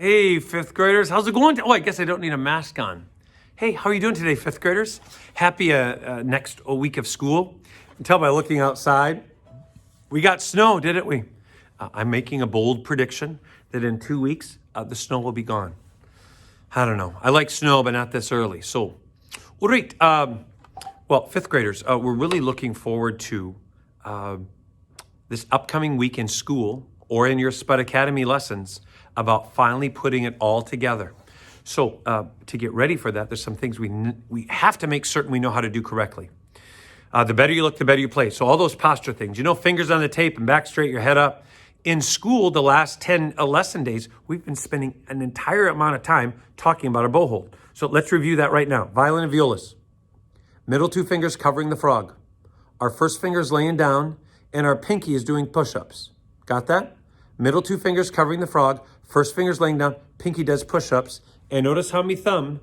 Hey, fifth graders, how's it going? Oh, I guess I don't need a mask on. Hey, how are you doing today, fifth graders? Happy next week of school. You can tell by looking outside, we got snow, didn't we? I'm making a bold prediction that in 2 weeks, the snow will be gone. I don't know. I like snow, but not this early. So, all right. Well, fifth graders, we're really looking forward to this upcoming week in school or in your Spud Academy lessons about finally putting it all together. So to get ready for that, there's some things we have to make certain we know how to do correctly. The better you look, the better you play. So all those posture things, fingers on the tape and back straight, your head up. In school, the last 10 lesson days, we've been spending an entire amount of time talking about a bow hold. So let's review that right now. Violin and violas. Middle two fingers covering the frog. Our first finger is laying down and our pinky is doing push-ups. Got that? Middle two fingers covering the frog. First finger's laying down, pinky does push-ups. And notice how my thumb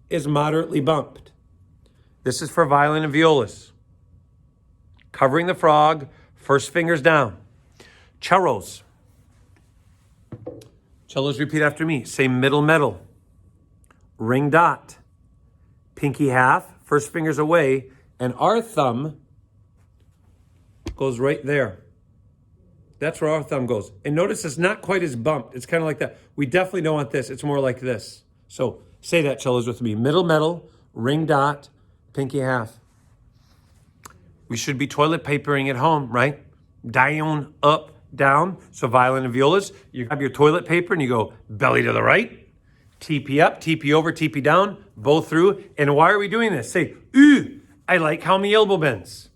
is moderately bumped. This is for violin and violas. Covering the frog, first finger's down. Cellos. Cellos, repeat after me. Say middle, middle. Ring dot. Pinky half, first finger's away, and our thumb goes right there. That's where our thumb goes. And notice it's not quite as bumped. It's kind of like that. We definitely don't want this. It's more like this. So say that, cellos, with me. Middle, middle, ring dot, pinky half. We should be toilet papering at home, right? Down, up, down. So violin and violas, you grab your toilet paper and you go belly to the right, TP up, TP over, TP down, bow through. And why are we doing this? Say, ooh, I like how my elbow bends.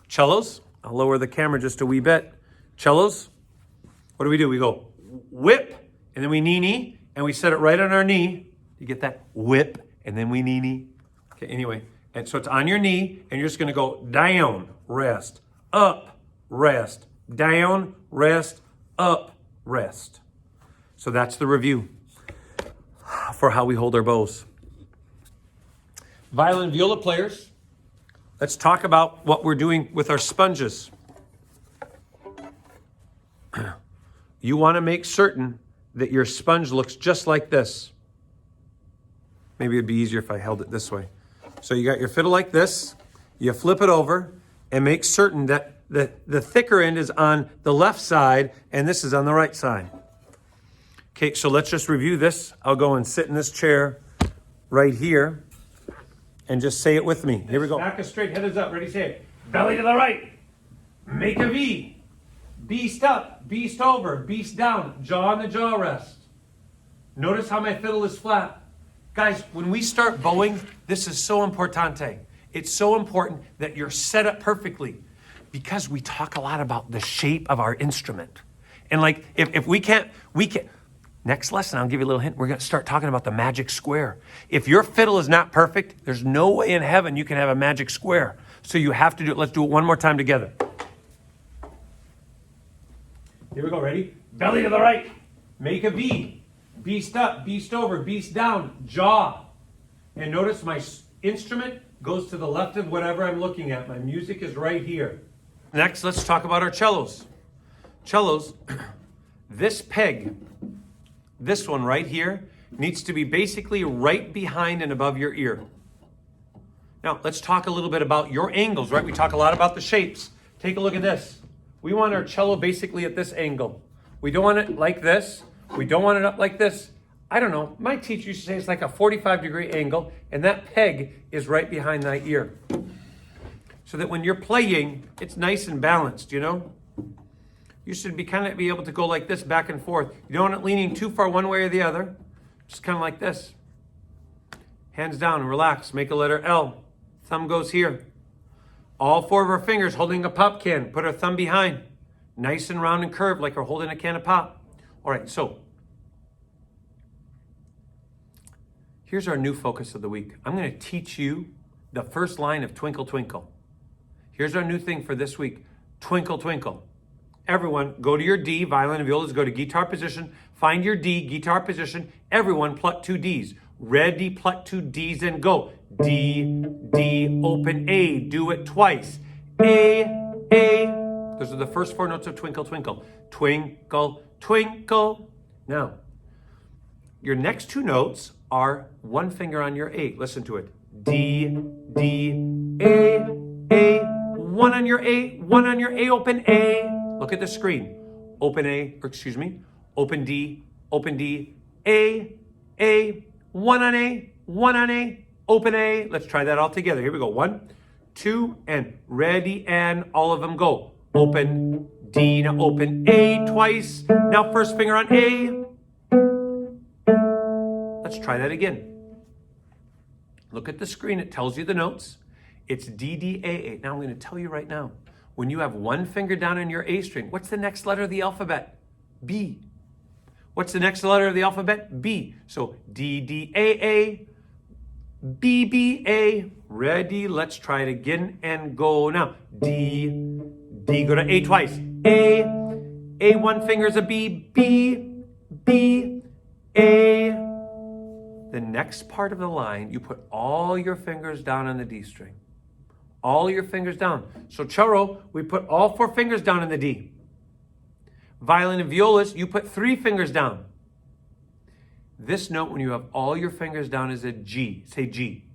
Cellos, I'll lower the camera just a wee bit. Cellos, what do? We go whip, and then we knee, and we set it right on our knee. You get that? Whip, and then we knee. Okay, anyway, and so it's on your knee, and you're just gonna go down, rest, up, rest, down, rest, up, rest. So that's the review for how we hold our bows. Violin and viola players, let's talk about what we're doing with our sponges. You want to make certain that your sponge looks just like this. Maybe it'd be easier if I held it this way. So you got your fiddle like this, you flip it over and make certain that the thicker end is on the left side and this is on the right side. Okay, so let's just review this. I'll go and sit in this chair right here and just say it with me. Here we go. Back is straight, head is up. Ready, say it. Belly to the right. Make a V. Beast up, beast over, beast down, jaw on the jaw rest. Notice how my fiddle is flat. Guys, when we start bowing, this is so importante. It's so important that you're set up perfectly because we talk a lot about the shape of our instrument. And like, if we can't, next lesson, I'll give you a little hint. We're going to start talking about the magic square. If your fiddle is not perfect, there's no way in heaven you can have a magic square. So you have to do it. Let's do it one more time together. Here we go, ready? Belly to the right. Make a V. Beast up, beast over, beast down, jaw. And notice my instrument goes to the left of whatever I'm looking at. My music is right here. Next, let's talk about our cellos. Cellos, this peg, this one right here, needs to be basically right behind and above your ear. Now, let's talk a little bit about your angles, right? We talk a lot about the shapes. Take a look at this. We want our cello basically at this angle. We don't want it like this. We don't want it up like this. I don't know. My teacher used to say it's like a 45-degree angle, and that peg is right behind that ear. So that when you're playing, it's nice and balanced, You should be able to go like this back and forth. You don't want it leaning too far one way or the other. Just kind of like this. Hands down, relax, make a letter L. Thumb goes here. All four of our fingers holding a pop can. Put our thumb behind. Nice and round and curved like we're holding a can of pop. All right, so here's our new focus of the week. I'm going to teach you the first line of Twinkle Twinkle. Here's our new thing for this week. Twinkle Twinkle. Everyone, go to your D, violin and violas, go to guitar position, find your D, guitar position. Everyone pluck 2 Ds. Ready, pluck 2 Ds and go. D, D, open A, do it twice. A. Those are the first 4 notes of Twinkle Twinkle. Twinkle, twinkle. Now, Your next two notes are one finger on your A. Listen to it. D, D, A, one on your A, one on your A, open A. Look at the screen. Open A, or excuse me, open D, A, one on A, one on A, open A. Let's try that all together. Here we go. 1, 2, and ready, and all of them go. Open D, now open A twice. Now first finger on A. Let's try that again. Look at the screen. It tells you the notes. It's D, D, A. Now I'm going to tell you right now. When you have one finger down on your A string, what's the next letter of the alphabet? B. What's the next letter of the alphabet? B. So D, D, A, B, B, A. Ready? Let's try it again and go now. D, D, go to A twice. A, one finger is a B, B, B, A. The next part of the line, you put all your fingers down on the D string. All your fingers down. So cello, we put all 4 fingers down in the D. Violin and violas, you put 3 fingers down. This note, when you have all your fingers down, is a G. Say G.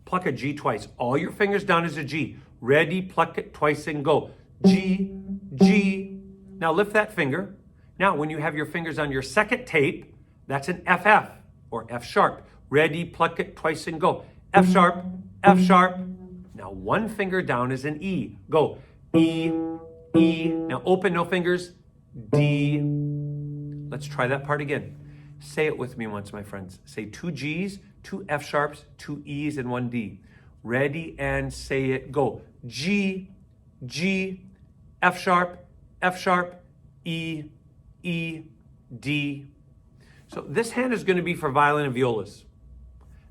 Pluck a G twice. All your fingers down is a G. Ready, pluck it twice and go. G, G. Now lift that finger. Now, when you have your fingers on your second tape, that's an FF or F sharp. Ready, pluck it twice and go. F sharp, F sharp. Now one finger down is an E. Go. E, E. Now open, no fingers. D. Let's try that part again. Say it with me once, my friends. Say 2 G's, 2 F sharps, 2 E's, and 1 D. Ready, and say it. Go. G, G, F sharp, E, E, D. So this hand is going to be for violin and violas.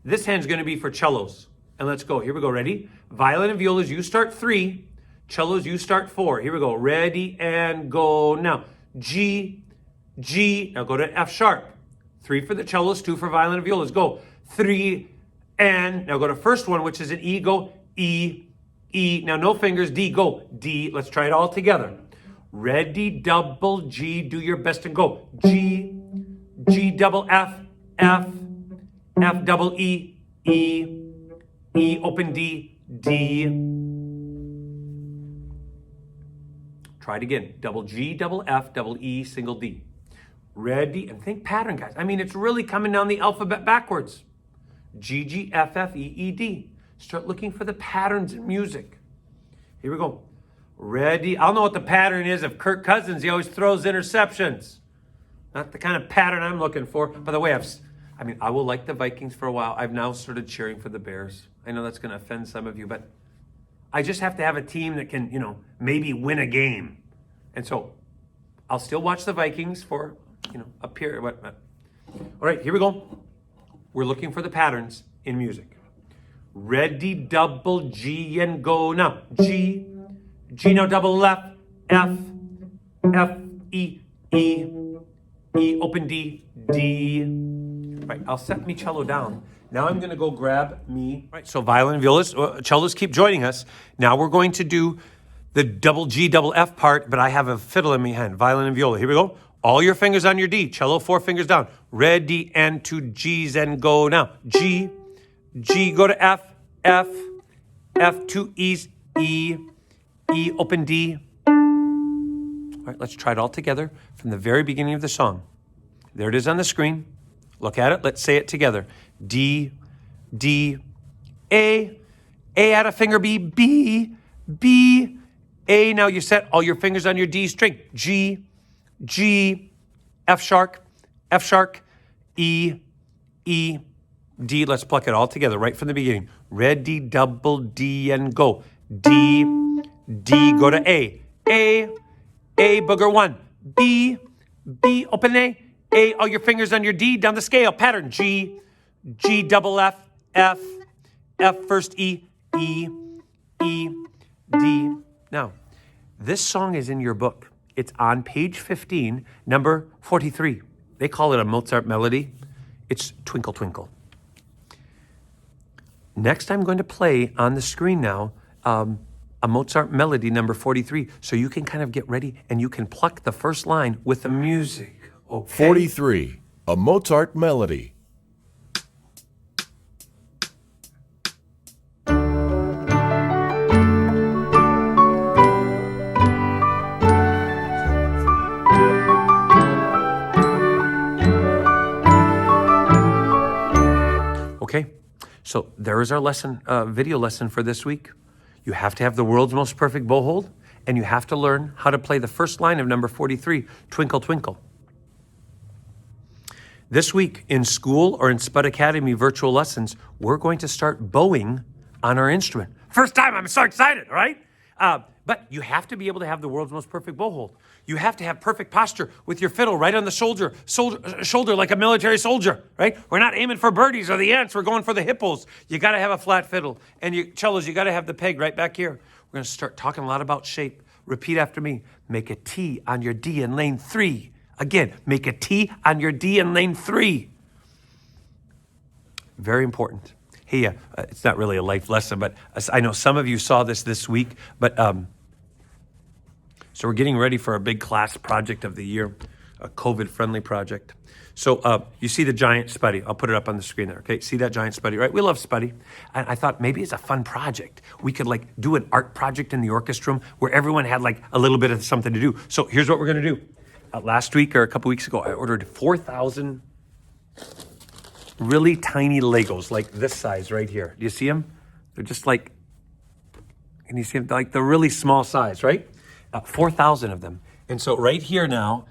This hand is going to be for cellos. And let's go. Here we go. Ready? Violin and violas, you start 3. Cellos, you start 4. Here we go. Ready, and go now. G, G. Now go to F sharp. 3 for the cellos, 2 for violin and violas. Go. 3, and now go to first one, which is an E. Go. E, E. Now no fingers. D. Go. D. Let's try it all together. Ready, double G. Do your best and go. G, G double F, F, F double E, E, E open D, D. Try it again. Double G, double F, double E, single D. Ready? And think pattern, guys. I mean, it's really coming down the alphabet backwards. G, G, F, F, E, E, D. Start looking for the patterns in music. Here we go. Ready? I'll know what the pattern is of Kirk Cousins. He always throws interceptions. Not the kind of pattern I'm looking for. By the way, I will like the Vikings for a while. I've now started cheering for the Bears. I know that's going to offend some of you, but I just have to have a team that can, maybe win a game. And so I'll still watch the Vikings for, a period. All right, here we go. We're looking for the patterns in music. Ready, double G, and go now. G, G, now double F, F, F, E, E, E, open D, D. Right, I'll set me cello down. Now I'm going to go grab me. Right, so violin and violas, cellos keep joining us. Now we're going to do the double G, double F part, but I have a fiddle in my hand, violin and viola. Here we go. All your fingers on your D, cello 4 fingers down. Ready, and 2 G's and go now. G, G, go to F, F, F, 2 E's, E, E, open D. All right, let's try it all together from the very beginning of the song. There it is on the screen. Look at it. Let's say it together. D, D, A add a finger, B, B, B, A. Now you set all your fingers on your D string. G, G, F sharp, E, E, D. Let's pluck it all together right from the beginning. Ready, double D, and go. D, D, go to A, booger 1. B, B, open A, all your fingers on your D, down the scale. Pattern, G, G, double F, F, first E, E, D. Now, this song is in your book. It's on page 15, number 43. They call it a Mozart melody. It's Twinkle, Twinkle. Next, I'm going to play on the screen now a Mozart melody, number 43, so you can kind of get ready and you can pluck the first line with the music. Okay? 43, a Mozart melody. Okay, so there is our lesson, video lesson for this week. You have to have the world's most perfect bow hold, and you have to learn how to play the first line of number 43, Twinkle Twinkle. This week in school or in Spud Academy virtual lessons, we're going to start bowing on our instrument. First time, I'm so excited, all right? But you have to be able to have the world's most perfect bow hold. You have to have perfect posture with your fiddle right on the shoulder like a military soldier, right? We're not aiming for birdies or the ants. We're going for the hippos. You got to have a flat fiddle. And you cellos, you got to have the peg right back here. We're going to start talking a lot about shape. Repeat after me. Make a T on your D in lane 3. Again, make a T on your D in lane 3. Very important. Hey, it's not really a life lesson, but I know some of you saw this week, but so we're getting ready for a big class project of the year, a COVID-friendly project. So you see the giant Spuddy. I'll put it up on the screen there, okay? See that giant Spuddy, right? We love Spuddy. And I thought maybe it's a fun project. We could like do an art project in the orchestra room where everyone had like a little bit of something to do. So here's what we're gonna do. Last week or a couple weeks ago, I ordered 4,000 really tiny Legos, like this size right here. Do you see them? They're just like, can you see them? Like the really small size, right? 4,000 of them. And so right here now,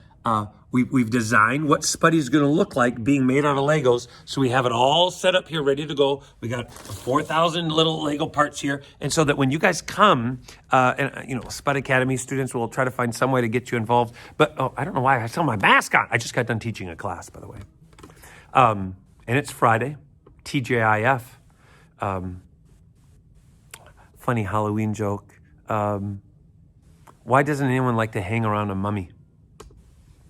we've designed what Spuddy's gonna look like being made out of Legos. So we have it all set up here, ready to go. We got 4,000 little Lego parts here. And so that when you guys come, and you know, Spud Academy students will try to find some way to get you involved. But I don't know why I still have my mask on. I just got done teaching a class, by the way. And it's Friday, TGIF. Funny Halloween joke. Why doesn't anyone like to hang around a mummy?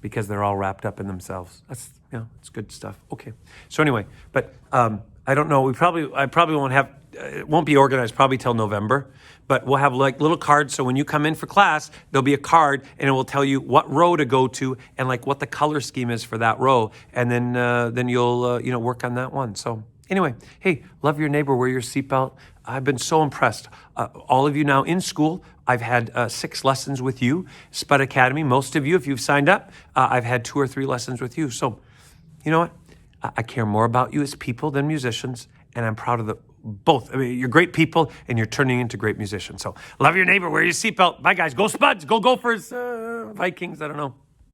Because they're all wrapped up in themselves. That's, you know, it's good stuff. Okay. So anyway, but I don't know. I probably won't have. It won't be organized probably till November. But we'll have like little cards. So when you come in for class, there'll be a card, and it will tell you what row to go to and like what the color scheme is for that row. And then you'll you know, work on that one. So anyway, hey, love your neighbor. Wear your seatbelt. I've been so impressed. All of you now in school. I've had 6 lessons with you. Spud Academy, most of you, if you've signed up, I've had 2 or 3 lessons with you. So, you know what? I care more about you as people than musicians, and I'm proud of both. I mean, you're great people, and you're turning into great musicians. So, love your neighbor, wear your seatbelt. Bye, guys. Go Spuds. Go Gophers. Vikings. I don't know.